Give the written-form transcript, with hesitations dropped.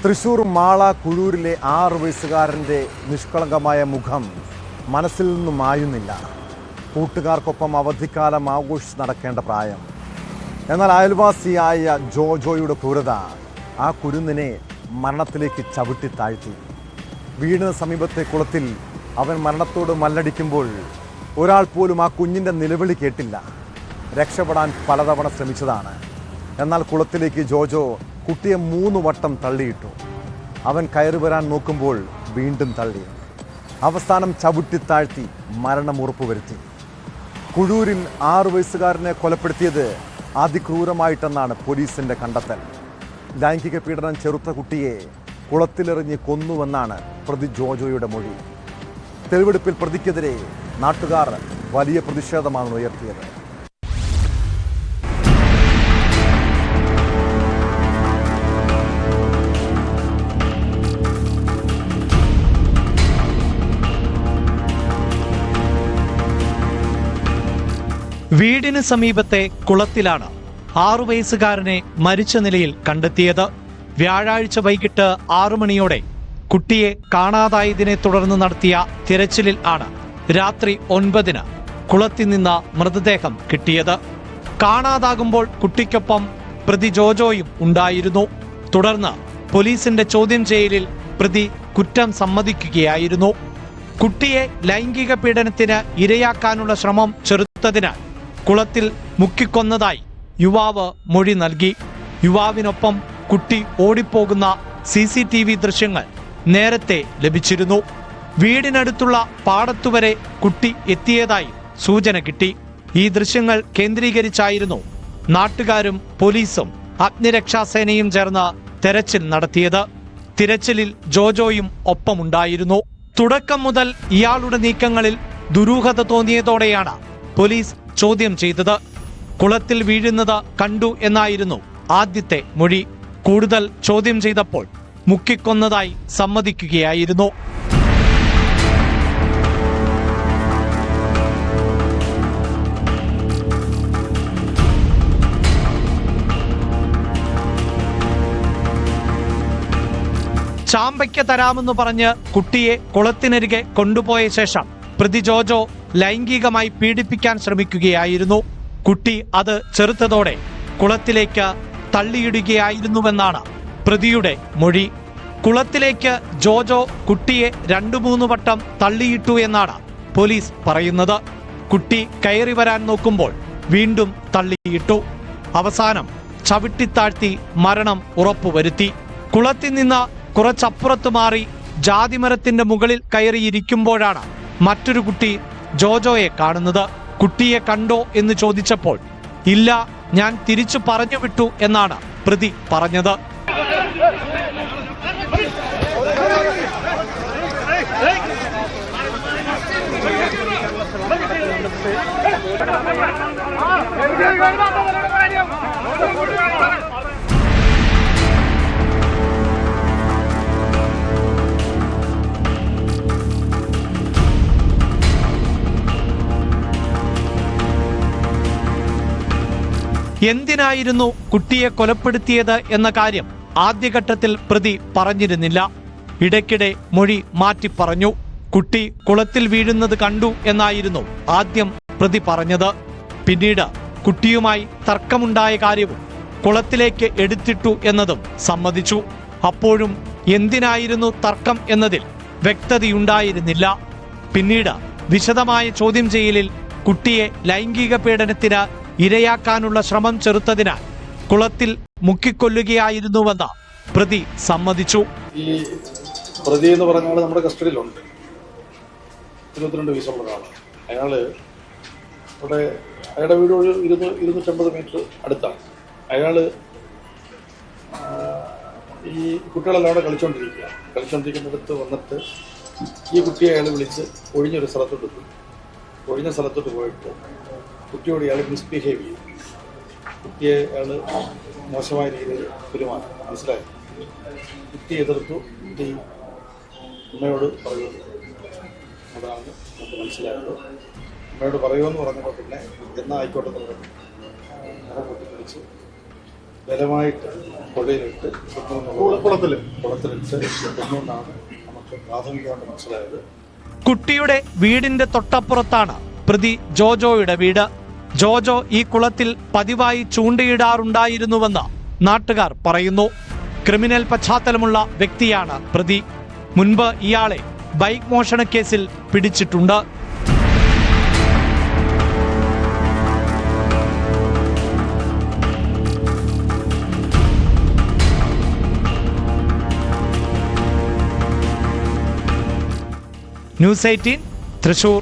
തൃശൂർ മാള കുഴൂരിലെ 6 വയസ്സുകാരൻ്റെ നിഷ്കളങ്കമായ മുഖം മനസ്സിൽ നിന്നും മായുന്നില്ല. കൂട്ടുകാർക്കൊപ്പം അവധിക്കാലം ആഘോഷിച്ച് നടക്കേണ്ട പ്രായം. എന്നാൽ അയൽവാസിയായ ജോജോയുടെ ക്രൂരത ആ കുരുന്നിനെ മരണത്തിലേക്ക് ചവിട്ടി താഴ്ത്തി. വീടിന് സമീപത്തെ കുളത്തിൽ അവൻ മരണത്തോട് മല്ലടിക്കുമ്പോൾ ഒരാൾ പോലും ആ കുഞ്ഞിൻ്റെ നിലവിളി കേട്ടില്ല. രക്ഷപ്പെടാൻ പലതവണ ശ്രമിച്ചതാണ്. എന്നാൽ കുളത്തിലേക്ക് ജോജോ കുട്ടിയെ 3 വട്ടം തള്ളിയിട്ടു. അവൻ കയറി വരാൻ നോക്കുമ്പോൾ വീണ്ടും തള്ളി. അവസാനം ചവിട്ടി താഴ്ത്തി മരണം ഉറപ്പുവരുത്തി. കുഴൂരിൽ 6 വയസ്സുകാരനെ കൊലപ്പെടുത്തിയത് അതിക്രൂരമായിട്ടെന്നാണ് പോലീസിൻ്റെ കണ്ടെത്തൽ. ലൈംഗിക പീഡനം ചെറുത്ത കുട്ടിയെ കുളത്തിലെറിഞ്ഞ് കൊന്നുവെന്നാണ് പ്രതി ജോജോയുടെ മൊഴി. തെളിവെടുപ്പിൽ പ്രതിക്കെതിരെ നാട്ടുകാർ വലിയ പ്രതിഷേധമാണ് ഉയർത്തിയത്. വീടിന് സമീപത്തെ കുളത്തിലാണ് 6 വയസ്സുകാരനെ മരിച്ച നിലയിൽ കണ്ടെത്തിയത്. വ്യാഴാഴ്ച വൈകിട്ട് 6 മണിയോടെ കുട്ടിയെ കാണാതായതിനെ തുടർന്ന് നടത്തിയ തിരച്ചിലിൽ ആണ് രാത്രി 9-ന് കുളത്തിൽ നിന്ന് മൃതദേഹം കിട്ടിയത്. കാണാതാകുമ്പോൾ കുട്ടിക്കൊപ്പം പ്രതി ജോജോയും ഉണ്ടായിരുന്നു. തുടർന്ന് പോലീസിന്റെ ചോദ്യം ചെയ്യലിൽ പ്രതി കുറ്റം സമ്മതിക്കുകയായിരുന്നു. കുട്ടിയെ ലൈംഗിക പീഡനത്തിന് ഇരയാക്കാനുള്ള ശ്രമം ചെറുത്തതിനാൽ കുളത്തിൽ മുക്കിക്കൊന്നതായി യുവാവ് മൊഴി നൽകി. യുവാവിനൊപ്പം കുട്ടി ഓടിപ്പോകുന്ന CCTV ദൃശ്യങ്ങൾ നേരത്തെ ലഭിച്ചിരുന്നു. വീടിനടുത്തുള്ള പാടത്തുവരെ കുട്ടി എത്തിയതായി സൂചന കിട്ടി. ഈ ദൃശ്യങ്ങൾ കേന്ദ്രീകരിച്ചായിരുന്നു നാട്ടുകാരും പോലീസും അഗ്നിരക്ഷാസേനയും ചേർന്ന് തെരച്ചിൽ നടത്തിയത്. തിരച്ചിലിൽ ജോജോയും ഒപ്പമുണ്ടായിരുന്നു. തുടക്കം മുതൽ ഇയാളുടെ നീക്കങ്ങളിൽ ദുരൂഹത തോന്നിയതോടെയാണ് പോലീസ് ചോദ്യം ചെയ്തത്. കുളത്തിൽ വീഴുന്നത് കണ്ടു എന്നായിരുന്നു ആദ്യത്തെ മൊഴി. കൂടുതൽ ചോദ്യം ചെയ്തപ്പോൾ മുക്കിക്കൊന്നതായി സമ്മതിക്കുകയായിരുന്നു. ചാമ്പയ്ക്ക തരാമെന്ന് പറഞ്ഞ് കുട്ടിയെ കുളത്തിനരികെ കൊണ്ടുപോയ ശേഷം പ്രതി ജോജോ ലൈംഗികമായി പീഡിപ്പിക്കാൻ ശ്രമിക്കുകയായിരുന്നു. കുട്ടി അത് ചെറുത്തതോടെ കുളത്തിലേക്ക് തള്ളിയിടുകയായിരുന്നുവെന്നാണ് പ്രതിയുടെ മൊഴി. കുളത്തിലേക്ക് ജോജോ കുട്ടിയെ 2-3 വട്ടം തള്ളിയിട്ടു എന്നാണ് പോലീസ് പറയുന്നത്. കുട്ടി കയറി വരാൻ നോക്കുമ്പോൾ വീണ്ടും തള്ളിയിട്ടു. അവസാനം ചവിട്ടിത്താഴ്ത്തി മരണം ഉറപ്പുവരുത്തി. കുളത്തിൽ നിന്ന് കുറച്ചപ്പുറത്ത് മാറി ജാതിമരത്തിന്റെ മുകളിൽ കയറിയിരിക്കുമ്പോഴാണ് മറ്റൊരു കുട്ടി ജോജോയെ കാണുന്നത്. കുട്ടിയെ കണ്ടോ എന്ന് ചോദിച്ചപ്പോൾ ഇല്ല, ഞാൻ തിരിച്ചു പറഞ്ഞു വിട്ടു എന്നാണ് പ്രതി പറഞ്ഞത്. എന്തിനായിരുന്നു കുട്ടിയെ കൊലപ്പെടുത്തിയത് എന്ന കാര്യം ആദ്യഘട്ടത്തിൽ പ്രതി പറഞ്ഞിരുന്നില്ല. ഇടയ്ക്കിടെ മൊഴി മാറ്റി പറഞ്ഞു. കുട്ടി കുളത്തിൽ വീഴുന്നത് കണ്ടു എന്നായിരുന്നു ആദ്യം പ്രതി പറഞ്ഞത്. പിന്നീട് കുട്ടിയുമായി തർക്കമുണ്ടായ കാര്യവും കുളത്തിലേക്ക് എടുത്തിട്ടു എന്നതും സമ്മതിച്ചു. അപ്പോഴും എന്തിനായിരുന്നു തർക്കം എന്നതിൽ വ്യക്തതയുണ്ടായിരുന്നില്ല. പിന്നീട് വിശദമായ ചോദ്യം ചെയ്യലിൽ കുട്ടിയെ ലൈംഗിക പീഡനത്തിന് ഇരയാക്കാനുള്ള ശ്രമം ചെറുത്തതിനാൽ കുളത്തിൽ മുക്കിക്കൊല്ലുകയായിരുന്നുവെന്ന് പ്രതി സമ്മതിച്ചു. ഈ പ്രതി എന്ന് പറഞ്ഞാൽ നമ്മുടെ കസ്റ്റഡിയിലുണ്ട്. 22 വയസ്സുള്ള ഒരാളാണ്. അയാളുടെ വീട് ഒരു 250 മീറ്റർ അടുത്താണ്. അയാള് ഈ കുട്ടികളെല്ലാം അവിടെ കളിച്ചുകൊണ്ടിരിക്കുന്നിടത്ത് വന്നിട്ട് ഈ കുട്ടിയെ അയാൾ വിളിച്ച് ഒഴിഞ്ഞ സ്ഥലത്തോട്ട് പോയിട്ട് കുട്ടിയോട് ഇയാൾ മിസ്ബിഹേവ് ചെയ്തു. കുട്ടിയെ അയാൾ മോശമായ രീതിയിൽ പെരുമാറി. മനസ്സിലായി. കുട്ടി എതിർത്തു. കുട്ടി അമ്മയോട് പറയുന്നു. അതാണ് നമുക്ക് മനസ്സിലായത്. അമ്മയോട് പറയുമെന്ന് പറഞ്ഞപ്പോൾ പിന്നെ എന്നാ ആയിക്കോട്ടെ എന്ന് പറഞ്ഞു. മുഖം പൊട്ടിപ്പിടിച്ച് ബലമായിട്ട് പുഴയിലിട്ട് കുളത്തിലിട്ട് കൊന്നുകൊണ്ടാണ് നമുക്ക് പ്രാഥമികമായിട്ട് മനസ്സിലായത്. കുട്ടിയുടെ വീടിന്റെ തൊട്ടപ്പുറത്താണ് പ്രതി ജോജോയുടെ വീട്. ജോജോ ഈ കുളത്തിൽ പതിവായി ചൂണ്ടയിടാറുണ്ടായിരുന്നുവെന്ന് നാട്ടുകാർ പറയുന്നു. ക്രിമിനൽ പശ്ചാത്തലമുള്ള വ്യക്തിയാണ് പ്രതി. മുൻപ് ഇയാളെ ബൈക്ക് മോഷണ കേസിൽ പിടിച്ചിട്ടുണ്ട്. ന്യൂസ് 18 തൃശൂർ.